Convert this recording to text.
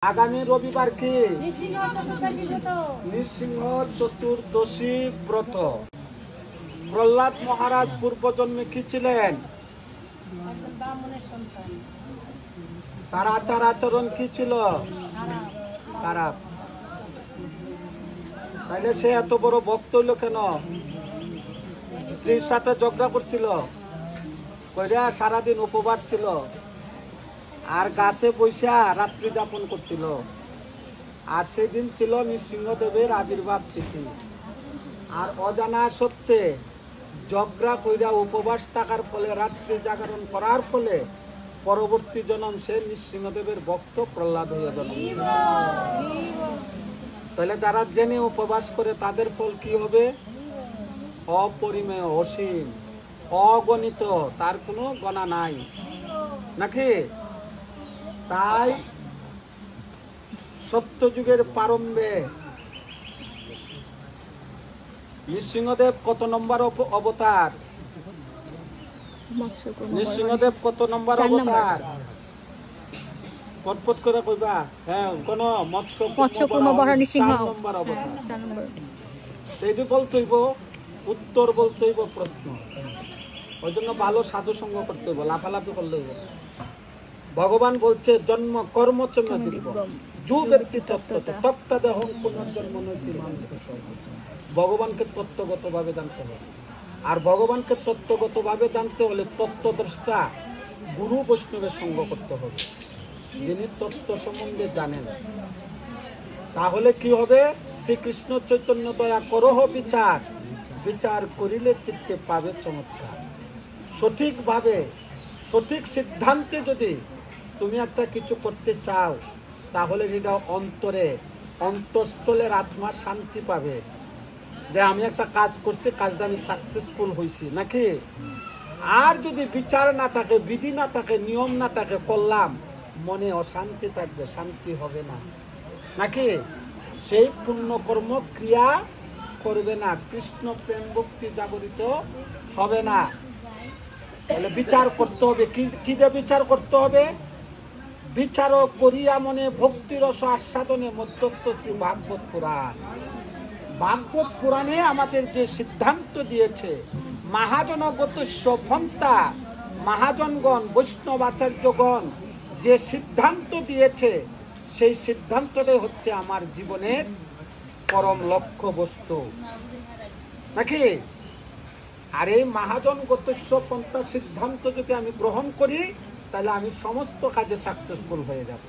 আগামী রবিবার কি নৃসিংহ চতুর্দশী ব্রত। প্রহ্লাদ মহারাজ পূর্বজন্মে কি ছিলেন? তার আচার আচরণ কি ছিল? খারাপ। তাইলে সে এত বড় ভক্ত হইল কেন? স্ত্রীর সাথে ঝগড়া করছিল, কইরা সারাদিন উপবাস ছিল, আর গাছে বৈশা রাত্রি যাপন করছিল। আর সেদিন ছিল নৃসিংহদেবের আবির্ভাব তিথি। আর অজানা সত্ত্বে ঝগড়া কইরা উপবাস থাকার ফলে, রাত্রি জাগরণ করার ফলে পরবর্তী জন্ম সে নৃসিংহদেবের ভক্ত প্রহ্লাদ হয়ে জন্ম। তাহলে যারা জেনে উপবাস করে তাদের ফল কি হবে? অপরিমেয়, অসীম, অগণিত, তার কোনো গণনা নাই নাকি? তাই সত্যযুগের প্রারম্ভে নৃসিংহদেব কত নম্বর অবতার? নৃসিংহদেব কত নম্বর অবতার? পটপট করে কইবা। হ্যাঁ, কোন মৎস্যকুর্ম নৃসিংহ নম্বর অবতার। সেইটি বলতেইব, উত্তর বলতেইব প্রশ্ন। ওই জন্য ভালো সাধু সঙ্গ করতে হইব, লাফালাফি করলে হইব। ভগবান বলছে জন্ম কর্ম চন্দ্র যু ব্যক্তি তত্ত্ব তত্ত্বাদেহং পুনর্জন্ম নৈতি মানতে। ভগবানকে তত্ত্বগত ভাবে জানতে হবে। আর ভগবানকে তত্ত্বগত ভাবে জানতে হলে তত্ত্বদ্রষ্টা গুরু বৈষ্ণবের সঙ্গ করতে হবে, যিনি তত্ত্ব সম্বন্ধে জানেন। তাহলে কি হবে? শ্রীকৃষ্ণ চৈতন্য দয়া করহ বিচার, বিচার করিলে চিত্তে পাবে চমৎকার। সঠিকভাবে, সঠিক সিদ্ধান্তে যদি তুমি একটা কিছু করতে চাও, তাহলে সেটা অন্তরে, অন্তঃস্থলের আত্মার শান্তি পাবে যে আমি একটা কাজ করছি, কাজটা আমি সাকসেসফুল হয়েছি নাকি। আর যদি বিচার না থাকে, বিধি না থাকে, নিয়ম না থাকে, করলাম, মনে অশান্তি থাকবে, শান্তি হবে না নাকি। সেই পুণ্যকর্ম ক্রিয়া করবে না, কৃষ্ণ প্রেম ভক্তি জাগরিত হবে না। তাহলে বিচার করতে হবে। কি যে বিচার করতে হবে? বিচার করিয়া মনে ভক্তিরস আস্বাদনে মধ্যস্থ শ্রী ভাগবত পুরাণ। ভাগবত পুরাণে আমাদের যে সিদ্ধান্ত দিয়েছে, মহাজনগত পন্থা, মহাজনগণ, বৈষ্ণব আচার্যগণ যে সিদ্ধান্ত দিয়েছে, সেই সিদ্ধান্তটাই হচ্ছে আমার জীবনের পরম লক্ষ্য বস্তু নাকি। আর এই মহাজনগত পন্থা সিদ্ধান্ত যদি আমি গ্রহণ করি, তাহলে আমি সমস্ত কাজে সাকসেসফুল হয়ে যাব।